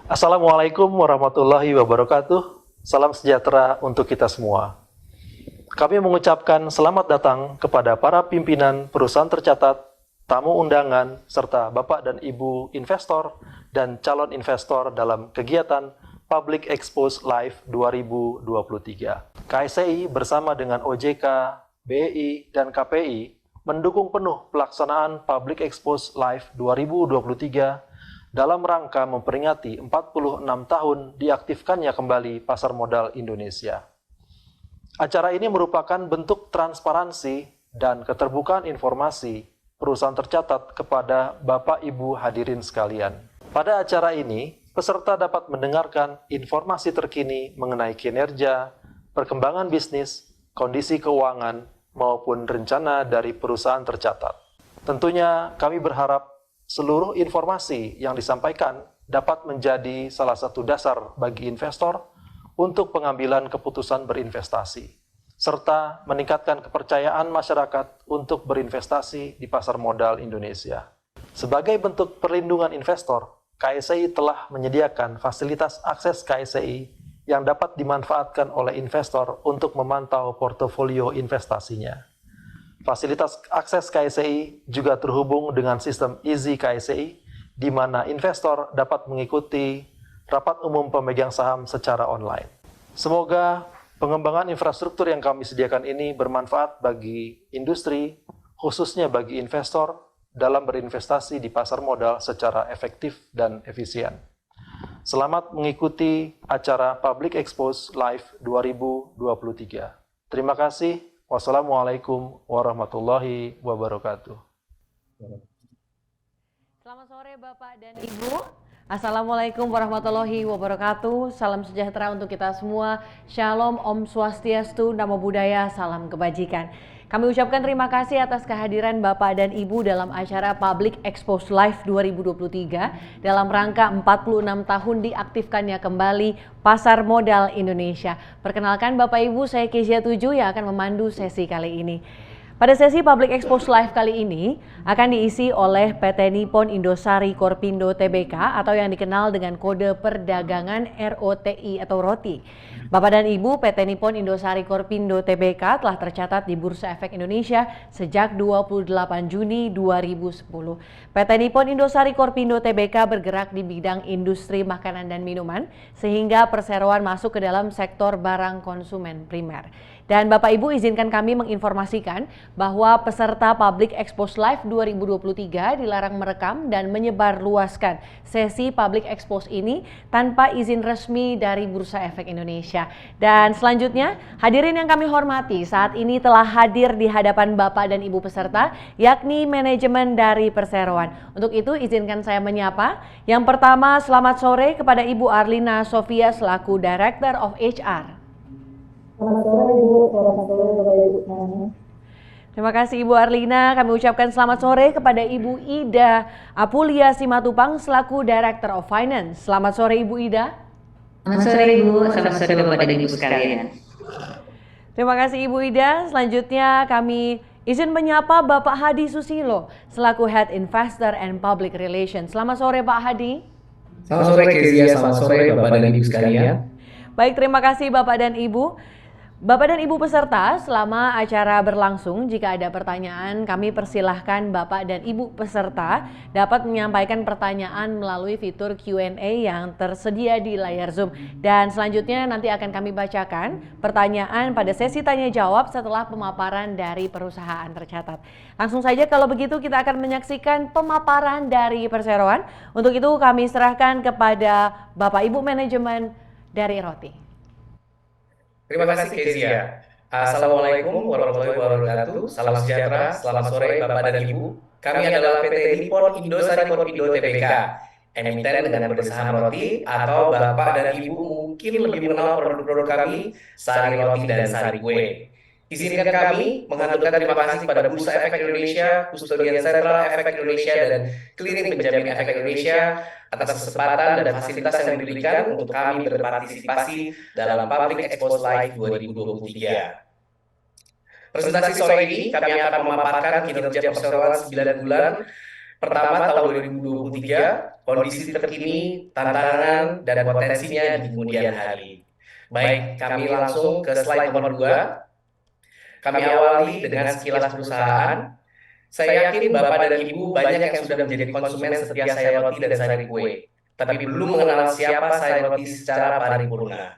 Assalamualaikum warahmatullahi wabarakatuh. Salam sejahtera untuk kita semua. Kami mengucapkan selamat datang kepada para pimpinan perusahaan tercatat, tamu undangan, serta Bapak dan Ibu investor dan calon investor dalam kegiatan Public Expose Live 2023. KSEI bersama dengan OJK, BEI, dan KPI mendukung penuh pelaksanaan Public Expose Live 2023 dalam rangka memperingati 46 tahun diaktifkannya kembali pasar modal Indonesia. Acara ini merupakan bentuk transparansi dan keterbukaan informasi perusahaan tercatat kepada Bapak Ibu hadirin sekalian. Pada acara ini, peserta dapat mendengarkan informasi terkini mengenai kinerja, perkembangan bisnis, kondisi keuangan, maupun rencana dari perusahaan tercatat. Tentunya kami berharap seluruh informasi yang disampaikan dapat menjadi salah satu dasar bagi investor untuk pengambilan keputusan berinvestasi, serta meningkatkan kepercayaan masyarakat untuk berinvestasi di pasar modal Indonesia. Sebagai bentuk perlindungan investor, KSEI telah menyediakan fasilitas akses KSEI yang dapat dimanfaatkan oleh investor untuk memantau portofolio investasinya. Fasilitas akses KSEI juga terhubung dengan sistem Easy KSEI, di mana investor dapat mengikuti rapat umum pemegang saham secara online. Semoga pengembangan infrastruktur yang kami sediakan ini bermanfaat bagi industri, khususnya bagi investor, dalam berinvestasi di pasar modal secara efektif dan efisien. Selamat mengikuti acara Public Expose Live 2023. Terima kasih. Wassalamualaikum warahmatullahi wabarakatuh. Selamat sore Bapak dan Ibu. Assalamualaikum warahmatullahi wabarakatuh. Salam sejahtera untuk kita semua. Shalom, Om Swastiastu, Namo Buddhaya, salam kebajikan. Kami ucapkan terima kasih atas kehadiran Bapak dan Ibu dalam acara Public Expose Live 2023 dalam rangka 46 tahun diaktifkannya kembali pasar modal Indonesia. Perkenalkan Bapak Ibu, saya Kezia Tujuh yang akan memandu sesi kali ini. Pada sesi Public Expose Live kali ini akan diisi oleh PT Nippon Indosari Korpindo Tbk atau yang dikenal dengan kode perdagangan ROTI atau ROTI. Bapak dan Ibu, PT Nippon Indosari Korpindo Tbk telah tercatat di Bursa Efek Indonesia sejak 28 Juni 2010. PT Nippon Indosari Korpindo Tbk bergerak di bidang industri makanan dan minuman sehingga perseroan masuk ke dalam sektor barang konsumen primer. Dan Bapak Ibu izinkan kami menginformasikan bahwa peserta Public Expose Live 2023 dilarang merekam dan menyebarluaskan sesi Public Expose ini tanpa izin resmi dari Bursa Efek Indonesia. Dan selanjutnya, hadirin yang kami hormati, saat ini telah hadir di hadapan Bapak dan Ibu peserta, yakni manajemen dari perseroan. Untuk itu izinkan saya menyapa. Yang pertama, selamat sore kepada Ibu Arlina Sofia selaku Director of HR. Selamat sore Ibu, selamat sore Bapak Ibu semuanya. Terima kasih Ibu Arlina. Kami ucapkan selamat sore kepada Ibu Ida Apulia Simatupang selaku Director of Finance. Selamat sore Ibu Ida. Selamat sore Ibu, selamat sore Bapak dan Ibu sekalian. Terima kasih Ibu Ida. Selanjutnya kami izin menyapa Bapak Hadi Susilo selaku Head Investor and Public Relations. Selamat sore Pak Hadi. Selamat sore Kezia, selamat sore Bapak dan Ibu sekalian. Baik, terima kasih Bapak dan Ibu. Bapak dan Ibu peserta, selama acara berlangsung, jika ada pertanyaan, kami persilahkan Bapak dan Ibu peserta dapat menyampaikan pertanyaan melalui fitur Q&A yang tersedia di layar Zoom. Dan selanjutnya nanti akan kami bacakan pertanyaan pada sesi tanya jawab setelah pemaparan dari perusahaan tercatat. Langsung saja kalau begitu kita akan menyaksikan pemaparan dari perseroan. Untuk itu kami serahkan kepada Bapak Ibu manajemen dari ROTI. Terima kasih Kezia. Assalamualaikum warahmatullahi wabarakatuh. Salam sejahtera, selamat sore Bapak dan Ibu. Kami adalah PT Nippon Indosari Korpindo Tbk, emiten dengan kode saham roti, atau Bapak dan Ibu mungkin lebih mengenal produk-produk kami, Sari Roti dan Sari Kue. Izinkan kami mengaturkan terima kasih kepada Bursa Efek Indonesia, Kustodian Sentral Efek Indonesia, dan Clearing Penjamin Efek Indonesia atas kesempatan dan fasilitas yang diberikan untuk kami berpartisipasi dalam Public Expose Live 2023. Presentasi sore ini kami akan memaparkan kinerja perseroan 9 bulan Pertama, tahun 2023, kondisi terkini, tantangan, dan potensinya di kemudian hari. Baik, kami langsung ke slide nomor 2. Kami awali dengan sekilas perusahaan. Saya yakin Bapak dan Ibu banyak yang sudah menjadi konsumen setia Sari Roti dan Sari Kue, tapi belum mengenal siapa Sari Roti secara paripurna.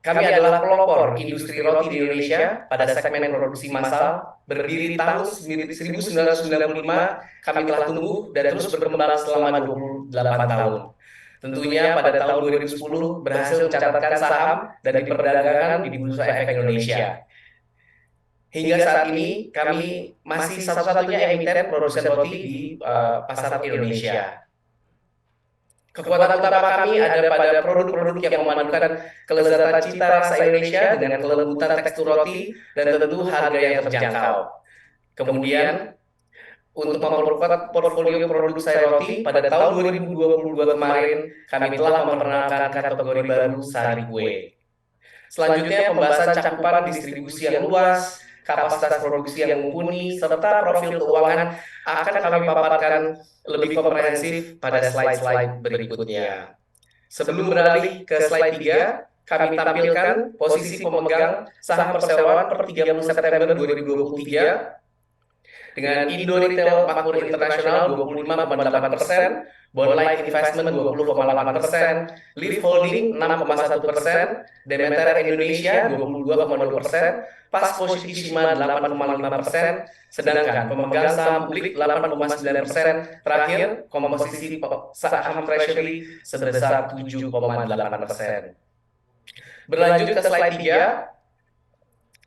Kami adalah pelopor industri roti di Indonesia pada segmen produksi massal. Berdiri tahun 1995, kami telah tumbuh dan terus berkembang selama 28 tahun. Tentunya pada tahun 2010 berhasil mencatatkan saham dan diperdagangkan di Bursa Efek Indonesia. Hingga saat ini kami masih satu-satunya emiten produsen roti di pasar Indonesia. Kekuatan utama kami ada pada produk-produk yang memadukan kelezatan cita rasa Indonesia dengan kelembutan tekstur roti dan tentu harga yang terjangkau. Kemudian, untuk memperkuat portfolio produk Sari Roti, pada tahun 2022 kemarin, kami telah memperkenalkan kategori baru Sari Kue. Selanjutnya, pembahasan cakupan distribusi yang luas, kapasitas produksi yang mumpuni, serta profil keuangan akan kami paparkan lebih komprehensif pada slide-slide berikutnya. Sebelum beralih ke slide 3, kami tampilkan posisi pemegang saham perseroan per 30 September 2023 dengan Indo Retail Makmur Internasional 25,8%, Bondlight Investment 20,8%, Live Holding 6,1%, Demeter Indonesia 22,2%, Pas Posisi Shima 8,5%, sedangkan pemegang saham publik 8,9%, terakhir komposisi saham treasury sebesar 7,8%. Berlanjut ke slide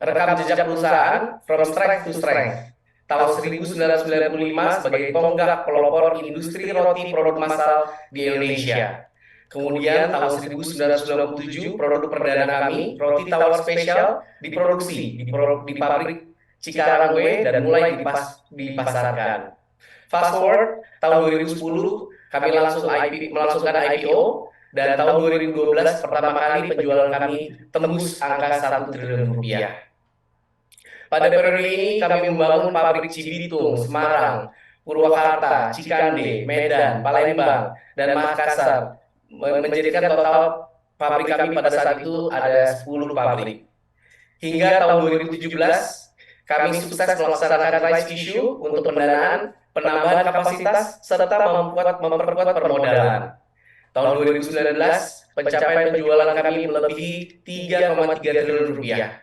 3, rekam jejak perusahaan from strength to strength. Tahun 1995 sebagai tonggak pelopor industri roti produk massal di Indonesia. Kemudian tahun 1997 produk perdana kami, roti tawar spesial, diproduksi di pabrik Cikarang W dan mulai dipasarkan. Fast forward tahun 2010 kami melangsungkan IPO dan tahun 2012 pertama kali penjualan kami tembus angka 1 triliun rupiah. Pada periode ini kami membangun pabrik Cibitung, Semarang, Purwakarta, Cikande, Medan, Palembang, dan Makassar, menjadikan total pabrik kami pada saat itu ada 10 pabrik. Hingga tahun 2017, kami sukses melaksanakan rights issue untuk pendanaan, penambahan kapasitas, serta memperkuat permodalan. Tahun 2019, pencapaian penjualan kami melebihi 3,3 triliun rupiah.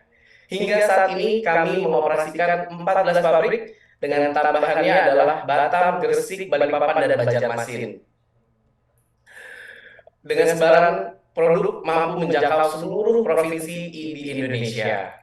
Hingga saat ini kami mengoperasikan 14 pabrik dengan tambahannya adalah Batam, Gresik, Balikpapan, dan Banjarmasin. Dengan sebaran produk mampu menjangkau seluruh provinsi di Indonesia.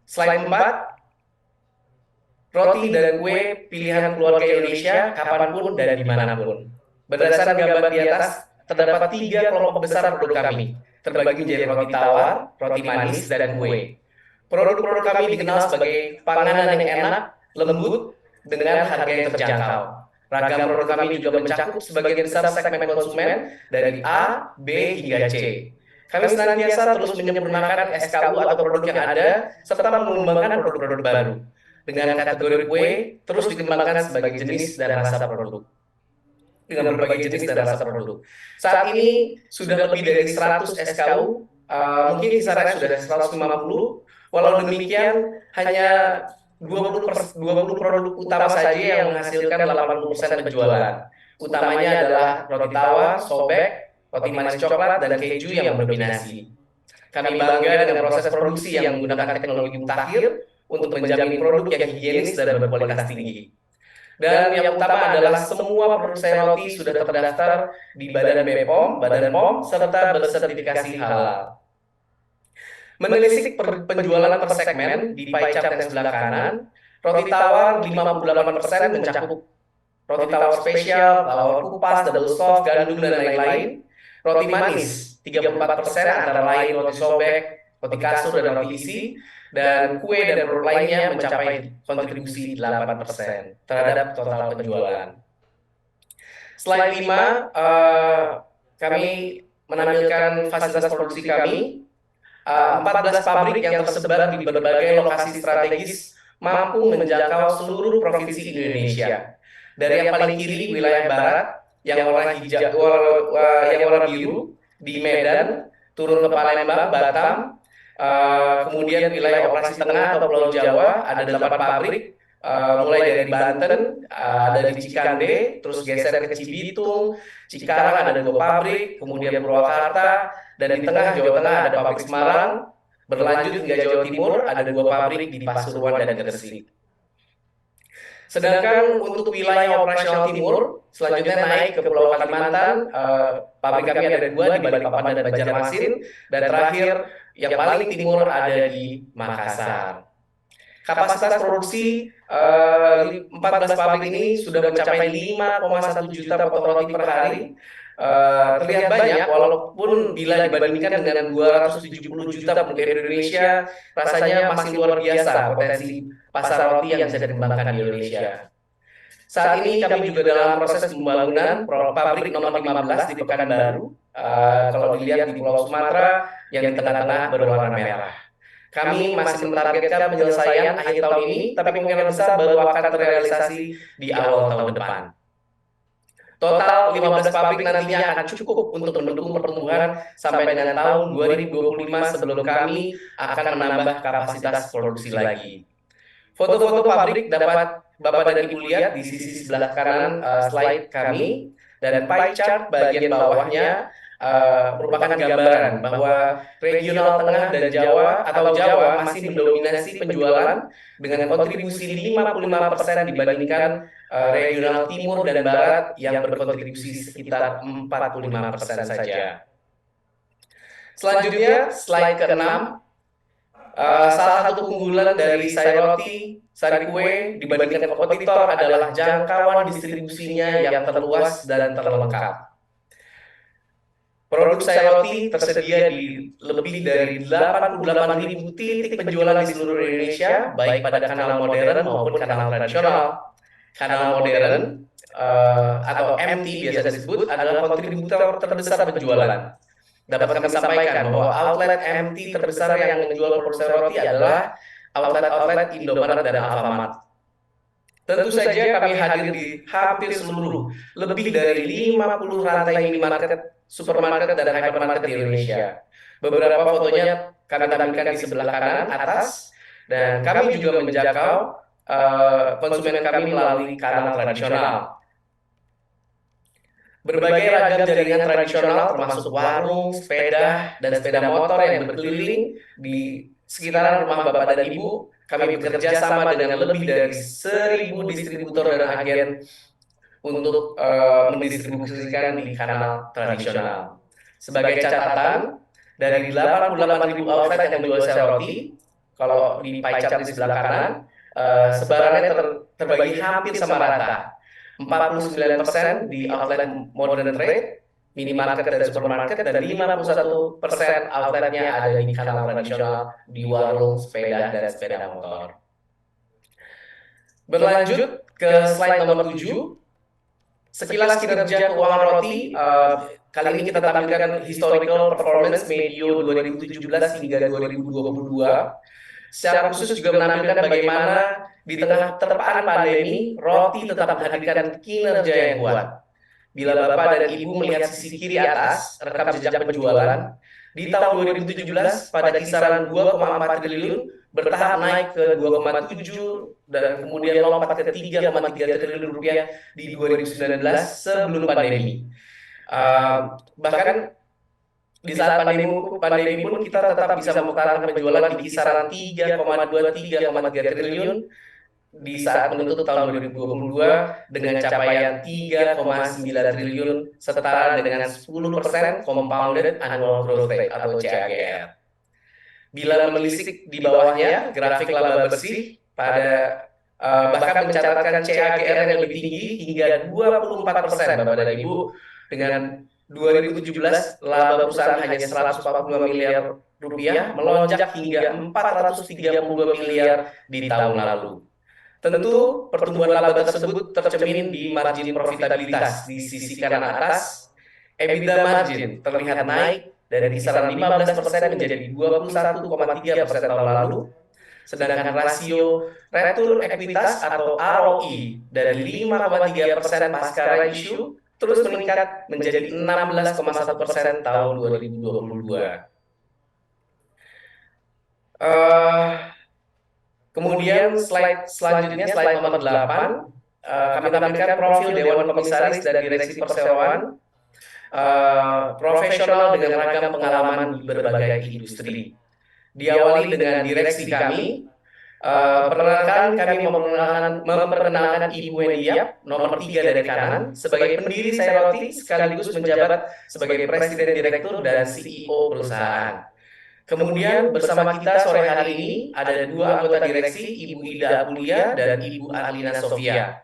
Slide 4, roti dan kue pilihan keluarga Indonesia kapanpun dan dimanapun. Berdasarkan gambar di atas, terdapat 3 kelompok besar produk kami, terbagi menjadi roti tawar, roti manis, dan kue. Produk-produk kami dikenal sebagai panganan yang enak, lembut, dengan harga yang terjangkau. Ragam produk kami juga mencakup sebagian besar segmen konsumen dari A, B, hingga C. Kami senantiasa terus menyempurnakan SKU atau produk yang ada, serta mengembangkan produk-produk baru. Dengan kategori kue, terus dikembangkan sebagai jenis dan rasa produk. Dengan berbagai jenis dan rasa produk. Saat ini sudah lebih dari 100 SKU, mungkin kisarannya sudah 150. Walau demikian, hanya 20 produk utama saja yang menghasilkan 80% penjualan. Utamanya adalah roti tawar, sobek, roti manis coklat, dan keju yang mendominasi. Kami bangga dengan proses produksi yang menggunakan teknologi mutakhir untuk menjamin produk yang higienis dan berkualitas tinggi. Dan yang utama adalah semua produk Sari Roti sudah terdaftar di Badan BPOM, Badan POM, serta bersertifikasi halal. Menelisik penjualan per segmen di pie chart yang sebelah kanan, roti tawar 58% mencakup roti tawar spesial, tawar kupas, double soft, gandum, dan lain-lain. Roti manis 34% antara lain roti sobek, roti kasur, dan roti isi. Dan kue dan produk lainnya mencapai kontribusi 8% terhadap total penjualan. Slide 5, kami menampilkan fasilitas produksi kami. 14 pabrik yang tersebar di berbagai lokasi strategis mampu menjangkau seluruh provinsi Indonesia. Dari yang paling kiri wilayah barat yang warna hijau, yang warna biru di Medan, turun ke Palembang, Batam, kemudian wilayah operasi tengah atau Pulau Jawa ada 8 pabrik, mulai dari Banten, ada di Cikande, terus geser ke Cibitung, Cikarang ada 2 pabrik, kemudian Purwakarta, dan di tengah Jawa Tengah ada pabrik Semarang, berlanjut hingga Jawa Timur ada 2 pabrik di Pasuruan dan Gresik. Sedangkan untuk wilayah operasional timur, selanjutnya naik ke Pulau Kalimantan, pabrik kami ada 2 di Balikpapan dan Banjarmasin, dan terakhir yang paling timur ada di Makassar. Kapasitas produksi 14 pabrik ini sudah mencapai 5,1 juta potong roti per hari. Terlihat banyak, walaupun bila dibandingkan dengan 270 juta penduduk Indonesia, rasanya masih luar biasa potensi pasar roti yang bisa dikembangkan di Indonesia. Saat ini kami juga dalam proses pembangunan pabrik nomor 15 di Pekanbaru. Kalau dilihat di Pulau Sumatera yang di tengah-tengah berwarna merah. Kami masih mentargetkan penyelesaian akhir tahun ini, tapi kemungkinan besar baru akan terrealisasi di awal tahun depan. Total 15 pabrik nantinya akan cukup untuk mendukung pertumbuhan sampai dengan tahun 2025 sebelum kami akan menambah kapasitas produksi lagi. Foto-foto pabrik dapat Bapak dan Ibu lihat di sisi sebelah kanan slide kami, dan pie chart bagian bawahnya merupakan gambaran bahwa regional tengah dan Jawa atau Jawa masih mendominasi penjualan dengan kontribusi 55% dibandingkan regional timur dan barat yang berkontribusi sekitar 45% saja. Selanjutnya slide ke-6. Salah satu keunggulan dari sari roti, sari kue dibandingkan kompetitor adalah jangkauan distribusinya yang terluas dan terlengkap. Produk sari roti tersedia di lebih dari 88.000 titik penjualan di seluruh Indonesia, baik pada kanal modern maupun kanal tradisional. Kanal modern atau MT biasa disebut adalah kontributor terbesar penjualan. Dapat kami sampaikan bahwa outlet MT terbesar yang menjual produk sari roti adalah outlet Indomaret dan Alfamart. Tentu saja kami hadir di hampir seluruh, lebih dari 50 rantai minimarket, supermarket, dan hypermarket di Indonesia. Beberapa fotonya kami tampilkan di sebelah kanan atas, dan kami juga menjangkau konsumen kami melalui kanal tradisional. Berbagai ragam jaringan tradisional termasuk warung, sepeda, dan sepeda motor yang berkeliling di sekitaran rumah Bapak dan Ibu. Kami bekerja sama dengan lebih dari 1.000 distributor dan agen untuk mendistribusikan di kanal tradisional. Sebagai catatan, dari 88.000 outlet yang menjual sari roti, kalau di pie chart di sebelah kanan, sebarannya terbagi hampir sama rata. 49% di outlet modern trade, minimarket dan supermarket, dan 51% outletnya ada di kanal tradisional, di warung, sepeda, dan sepeda motor. Berlanjut ke slide nomor 7, sekilas kinerja keuangan roti. Kali ini kita tampilkan historical performance medio 2017 hingga 2022. Secara khusus juga menampilkan bagaimana di tengah terpaan pandemi, roti tetap menghadirkan kinerja yang kuat. Bila Bapak dan Ibu melihat sisi kiri atas, rekam jejak penjualan, di tahun 2017 pada kisaran 2,4 triliun, bertahap naik ke 2,7 dan kemudian lompat ke 3,3 triliun rupiah di 2019 sebelum pandemi. Bahkan di saat pandemi pun kita tetap bisa mempertahankan penjualan di kisaran 3,2-3,3 triliun di saat menutup tahun 2022 dengan capaian 3,9 triliun setara dengan 10% compounded annual growth rate atau CAGR. Bila menelisik di bawahnya grafik laba bersih pada bahkan mencatatkan CAGR yang lebih tinggi hingga 24% Bapak dan Ibu. Dengan 2017 laba perusahaan hanya 142 miliar rupiah melonjak hingga 432 miliar di tahun lalu. Tentu pertumbuhan laba tersebut tercermin di margin profitabilitas di sisi kanan atas. EBITDA margin terlihat naik dari kisaran 15% menjadi 21,3% tahun lalu. Sedangkan rasio retur ekuitas atau ROE dari 5,3% pasca issue terus meningkat menjadi 16,1% tahun 2022. Kemudian slide selanjutnya, slide nomor 8, kami tampilkan profil Dewan Komisaris dan Direksi Perseroan profesional dengan ragam pengalaman di berbagai industri. Diawali dengan direksi kami, perkenalkan kami memperkenalkan Ibu Wendy, nomor 3 dari kanan, sebagai pendiri Sairoti sekaligus menjabat sebagai Presiden Direktur dan CEO perusahaan. Kemudian bersama kita sore hari ini ada 2 anggota direksi, Ibu Ida Apulia dan Ibu Arlina Sofia.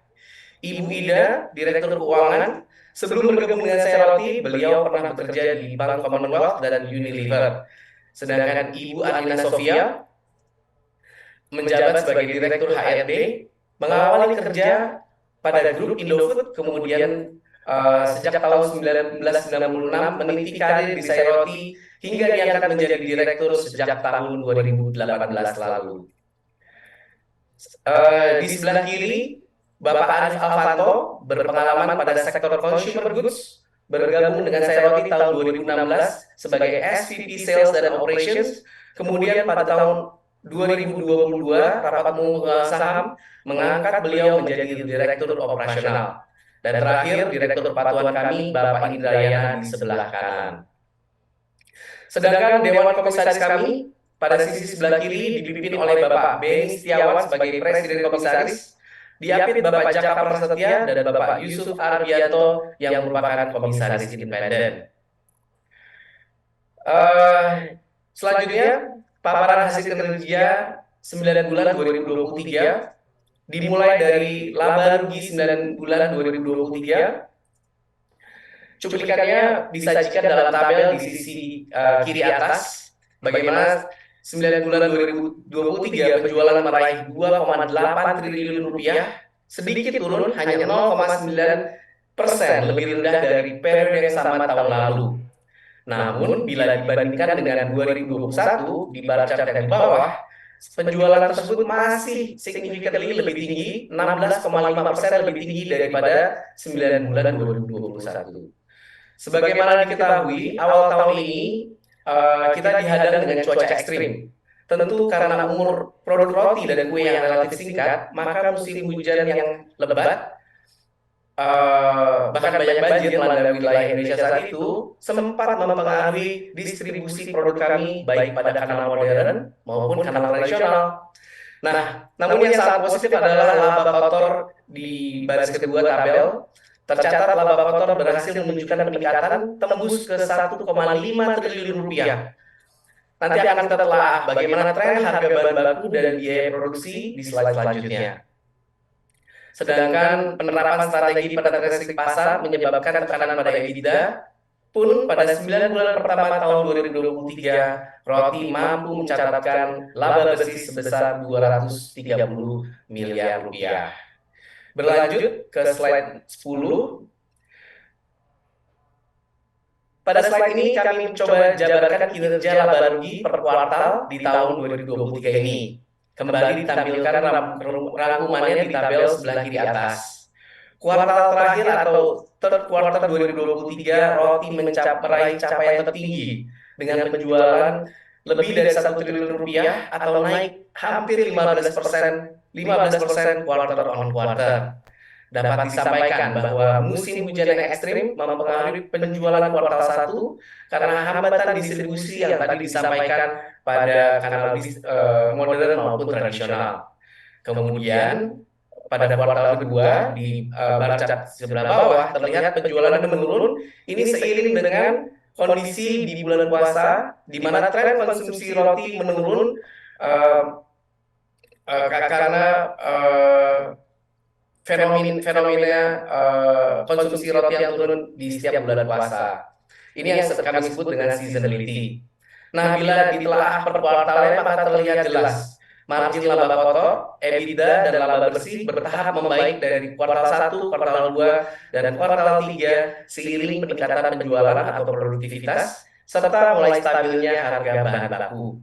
Ibu Ida, Direktur Keuangan, sebelum bergabung dengan Sairoti, beliau pernah bekerja di Bank Commonwealth dan Unilever. Sedangkan Ibu Arlina Sofia menjabat sebagai Direktur HRD, mengawali kerja pada grup Indofood, kemudian sejak tahun 1996 meniti karir di Sairoti hingga diangkat menjadi direktur sejak tahun 2018 lalu. Di sebelah kiri, Bapak Arif Alfanto berpengalaman pada sektor consumer goods, bergabung dengan Sairoti tahun 2016 sebagai SVP Sales dan Operations, kemudian pada tahun 2022 rapat umum saham mengangkat beliau menjadi Direktur Operasional. Dan terakhir, Direktur Patuan kami, Bapak Indrayana di sebelah kanan. Sedangkan Dewan Komisaris kami pada sisi sebelah kiri dipimpin oleh Bapak Beni Setiawan sebagai Presiden Komisaris, diapit Bapak Jaka Prasetya dan Bapak Yusuf Arbianto yang merupakan Komisaris Independen. Selanjutnya, paparan hasil kinerja 9 bulan 2023 dimulai dari laba rugi 9 bulan 2023. Cuplikannya disajikan dalam tabel di sisi kiri atas, bagaimana 9 bulan 2023 penjualan meraih 2,8 triliun rupiah, sedikit turun hanya 0,9%, lebih rendah dari periode yang sama tahun lalu. Namun bila dibandingkan dengan 2021 di bar chart yang di bawah, penjualan tersebut masih significantly lebih tinggi, 16,5% lebih tinggi daripada 9 bulan 2021. Sebagaimana diketahui, awal tahun ini kita dihadang dengan cuaca ekstrim. Tentu karena umur produk roti dan kue yang relatif singkat, maka musim hujan yang lebat, bahkan banyak banjir melanda wilayah Indonesia saat itu, sempat mempengaruhi distribusi produk kami baik pada kanal modern maupun kanal tradisional. Nah, namun yang sangat positif adalah laba kotor di baris kedua tabel. Tercatat laba kotor berhasil menunjukkan peningkatan tembus ke 1,5 triliun rupiah. Nanti akan kita telah bagaimana tren harga bahan baku dan biaya produksi di slide selanjutnya. Sedangkan penerapan strategi penetrasi pasar menyebabkan tekanan pada EBITDA pun pada 9 bulan pertama tahun 2023, Roti mampu mencatatkan laba bersih sebesar 230 miliar rupiah. Berlanjut ke slide 10. Pada slide ini kami coba jabarkan kinerja laba rugi per kuartal di tahun 2023 ini. Kembali ditampilkan rangkumannya di tabel sebelah kiri atas. Kuartal terakhir atau third quarter 2023, Roti meraih capaian tertinggi dengan penjualan lebih dari 1 triliun rupiah atau naik hampir 15% quarter on quarter. Dapat disampaikan bahwa musim hujan yang ekstrim mempengaruhi penjualan kuartal 1 karena hambatan distribusi yang tadi disampaikan pada kanal modern maupun tradisional. Kemudian pada kuartal kedua di bar chart sebelah bawah terlihat penjualan menurun. Ini seiring dengan kondisi di bulan puasa di mana tren konsumsi roti menurun karena fenomena konsumsi roti yang turun di setiap bulan puasa. Ini yang kami sebut dengan seasonality. Nah, bila ditelaah per kuartalnya maka terlihat jelas margin laba kotor, EBITDA dan laba bersih bertahap membaik dari kuartal 1, kuartal 2, dan kuartal 3 seiring peningkatan penjualan atau produktivitas serta mulai stabilnya harga bahan baku.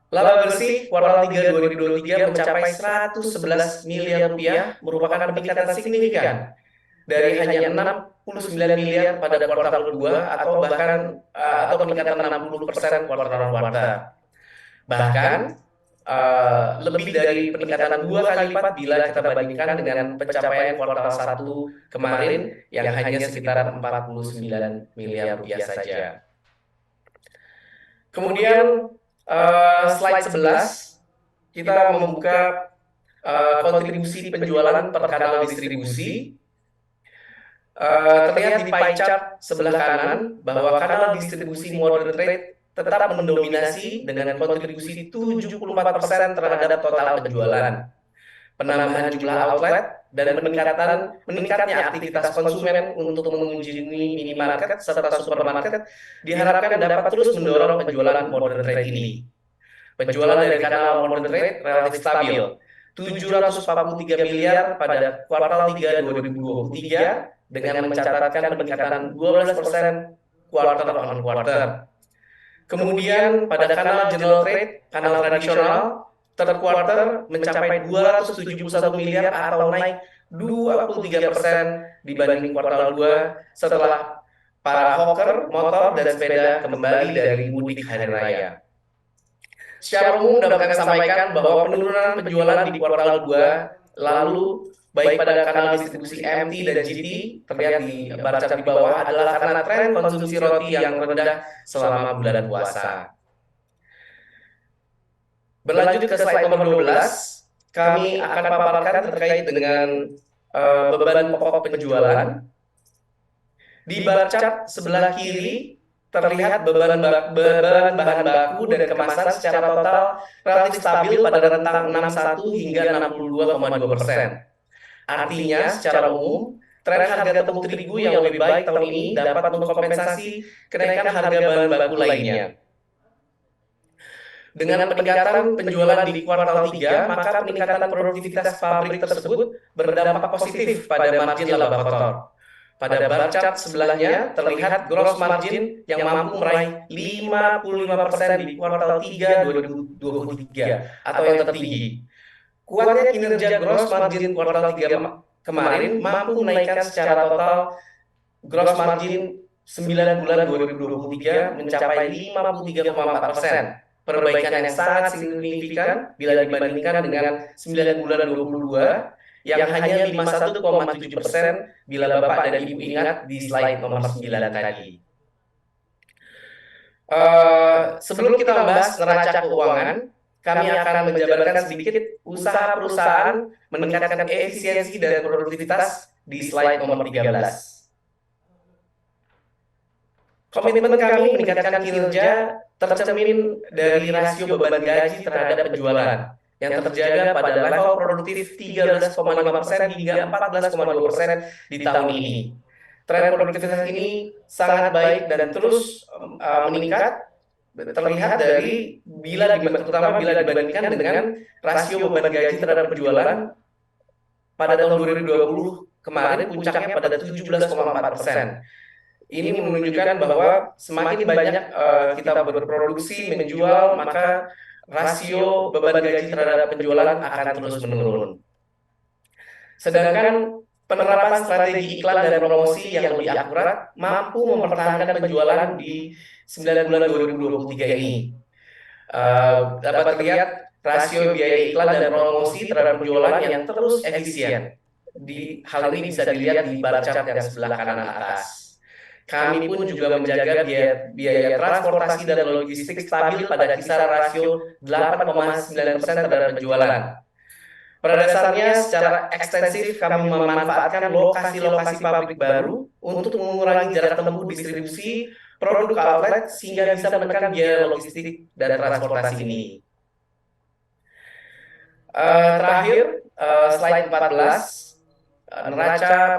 Laba bersih kuartal 3 2023 mencapai 111 miliar rupiah, merupakan peningkatan signifikan dari hanya 69 miliar pada kuartal kedua atau bahkan atau peningkatan 60% kuartal on kuartal. Bahkan lebih dari peningkatan 2 kali lipat bila kita bandingkan dengan pencapaian kuartal 1 kemarin yang hanya sekitar 49 miliar rupiah saja. Kemudian slide 11 kita membuka kontribusi penjualan per kanal distribusi. Terlihat di pie chart sebelah kanan bahwa kanal distribusi modern trade tetap mendominasi dengan kontribusi 74% terhadap total penjualan. Penambahan jumlah outlet dan meningkatnya aktivitas konsumen untuk mengunjungi minimarket serta supermarket diharapkan dapat terus mendorong penjualan modern trade ini. Penjualan dari kanal modern trade relatif stabil, 743 miliar pada kuartal 3 2023 dengan mencatatkan peningkatan 12% quarter on quarter. Kemudian pada kanal general trade, kanal tradisional, third quarter mencapai 271 miliar atau naik 23% dibanding kuartal 2 setelah para hawker, motor, dan sepeda kembali dari mudik hari raya. Secara umum dapat kami sampaikan bahwa penurunan penjualan di kuartal 2 lalu baik pada kanal distribusi MT dan GT terlihat di bar chart di bawah adalah karena tren konsumsi roti yang rendah selama bulan puasa. Berlanjut ke slide nomor 12, kami akan paparkan terkait dengan beban pokok penjualan. Di bar chart sebelah kiri terlihat beban bahan baku dan kemasan secara total relatif stabil pada rentang 61 hingga 62,2%. Artinya, secara umum, tren harga tepung terigu yang lebih baik tahun ini dapat mengkompensasi kenaikan harga bahan baku lainnya. Dengan peningkatan penjualan di kuartal 3, maka peningkatan produktivitas pabrik tersebut berdampak positif pada margin laba kotor. Pada bar chart sebelahnya terlihat gross margin yang mampu meraih 55% di kuartal 3 2023 atau yang tertinggi. Kuatnya kinerja gross margin kuartal 3 kemarin mampu menaikkan secara total gross margin 9 bulan 2023 mencapai 53,4%. Perbaikan yang sangat signifikan bila dibandingkan dengan 9 bulan 2022 yang hanya 51,7% bila Bapak dan Ibu ingat di slide nomor 9 tadi. Sebelum kita membahas neraca keuangan, kami akan menjabarkan sedikit usaha perusahaan meningkatkan efisiensi dan produktivitas di slide nomor 13. Komitmen kami meningkatkan kinerja tercermin dari rasio beban gaji terhadap penjualan yang terjaga pada level produktif 13,5% hingga 14,2% di tahun ini. Tren produktivitas ini sangat baik dan terus meningkat. Terlihat dari terutama bila dibandingkan dengan rasio beban gaji terhadap penjualan pada tahun 2020 kemarin puncaknya pada 17,4%. Ini menunjukkan bahwa semakin banyak kita berproduksi, menjual, maka rasio beban gaji terhadap penjualan akan terus menurun. Sedangkan penerapan strategi iklan dan promosi yang lebih akurat mampu mempertahankan penjualan di 9 bulan 2023 ini. Dapat terlihat rasio biaya iklan dan promosi terhadap penjualan yang terus efisien. Hal ini bisa dilihat di bar chart yang sebelah kanan atas. Kami pun juga menjaga biaya transportasi dan logistik stabil pada kisaran rasio 8,9% terhadap penjualan. Pada dasarnya, secara ekstensif kami memanfaatkan lokasi-lokasi pabrik baru untuk mengurangi jarak tempuh distribusi produk outlet sehingga bisa menekan biaya logistik dan transportasi ini. Terakhir, slide 14.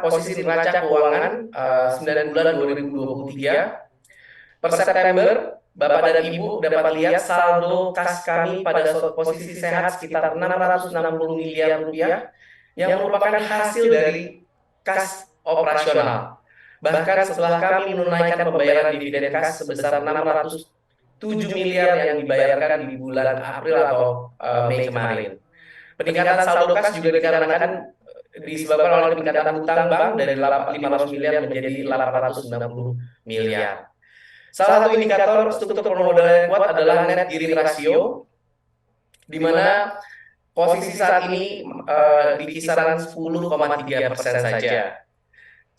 Posisi neraca keuangan 9 bulan 2023 per September, Bapak dan Ibu dapat lihat saldo kas kami pada posisi sehat sekitar 660 miliar rupiah yang merupakan hasil dari kas operasional. Bahkan setelah kami menunaikan pembayaran dividen kas sebesar 7 miliar yang dibayarkan di bulan April atau Mei kemarin. Peningkatan saldo kas juga dikarenakan disebabkan oleh peningkatan hutang bank dari 500 miliar menjadi 890 miliar. Salah satu indikator struktur permodalan yang kuat adalah net gearing ratio, di mana posisi saat ini di kisaran 10,3% saja.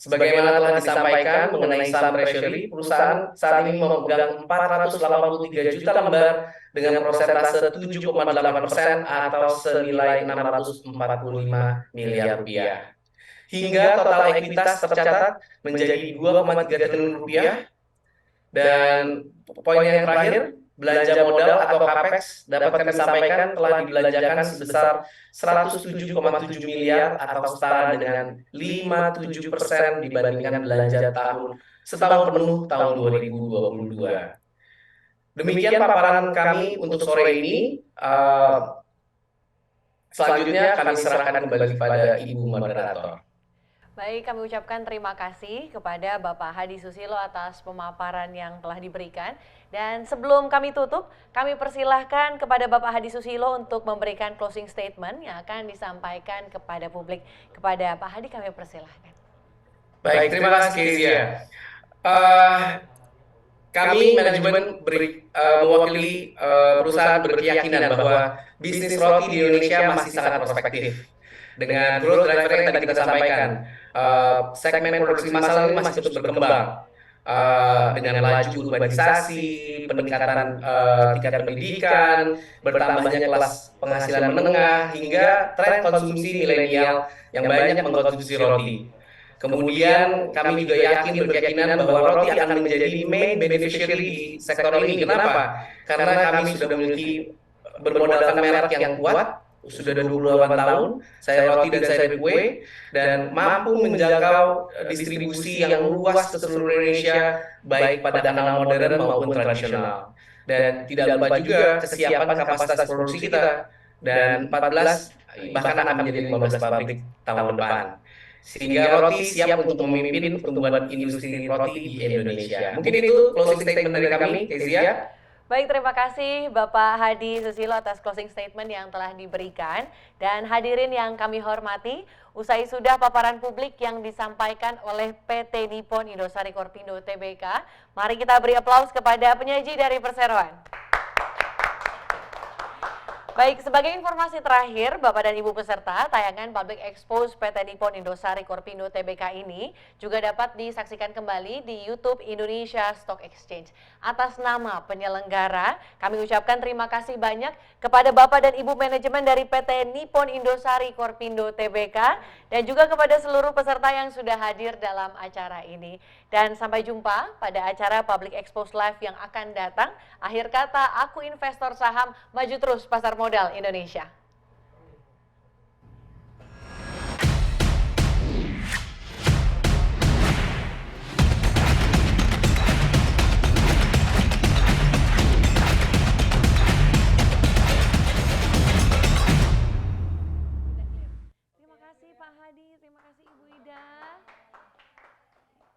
Sebagaimana telah disampaikan mengenai saham treasury, perusahaan saat ini memegang 483 juta lembar dengan persentase 7,8% atau senilai 645 miliar rupiah. Hingga total ekuitas tercatat menjadi 2,3 triliun rupiah. Dan poin yang terakhir, belanja modal atau capex dapat kami sampaikan telah dibelanjakan sebesar 107,7 miliar atau setara dengan 57% dibandingkan belanja setahun penuh tahun 2022. Demikian paparan kami untuk sore ini. Selanjutnya kami serahkan kembali kepada Ibu Moderator. Baik, kami ucapkan terima kasih kepada Bapak Hadi Susilo atas pemaparan yang telah diberikan. Dan sebelum kami tutup, kami persilahkan kepada Bapak Hadi Susilo untuk memberikan closing statement yang akan disampaikan kepada publik. Kepada Pak Hadi kami persilahkan. Baik, terima kasih Kezia. Kami manajemen mewakili perusahaan berkeyakinan bahwa bisnis roti di Indonesia masih sangat prospektif. Dengan growth driver yang tadi kita sampaikan, segmen produksi massal ini masih terus berkembang dengan laju urbanisasi, peningkatan tingkat pendidikan, bertambahnya kelas penghasilan menengah, hingga tren konsumsi milenial yang banyak mengkonsumsi roti. Kemudian kami juga berkeyakinan bahwa roti akan menjadi main beneficiary di sektor ini. Kenapa? Karena kami sudah memiliki bermodalkan merek yang kuat, sudah 28 tahun, saya roti dan saya kue, dan mampu menjangkau distribusi yang luas ke seluruh Indonesia, baik pada kanal modern maupun tradisional. Dan tidak lupa juga kesiapan kapasitas produksi kita, dan 14 bahkan akan menjadi 15 pabrik tahun depan. Sehingga roti siap untuk memimpin pertumbuhan industri roti di Indonesia. Mungkin itu closing statement dari kami, Kezia. Baik, terima kasih Bapak Hadi Susilo atas closing statement yang telah diberikan. Dan hadirin yang kami hormati, usai sudah paparan publik yang disampaikan oleh PT Nippon Indosari Korpindo Tbk, mari kita beri aplaus kepada penyaji dari perseroan. Baik, sebagai informasi terakhir, Bapak dan Ibu peserta, tayangan Public Expose PT Nippon Indosari Korpindo Tbk ini juga dapat disaksikan kembali di YouTube Indonesia Stock Exchange. Atas nama penyelenggara, kami ucapkan terima kasih banyak kepada Bapak dan Ibu manajemen dari PT Nippon Indosari Korpindo Tbk dan juga kepada seluruh peserta yang sudah hadir dalam acara ini. Dan sampai jumpa pada acara Public Expose Live yang akan datang. Akhir kata, aku investor saham, maju terus pasar modal Indonesia.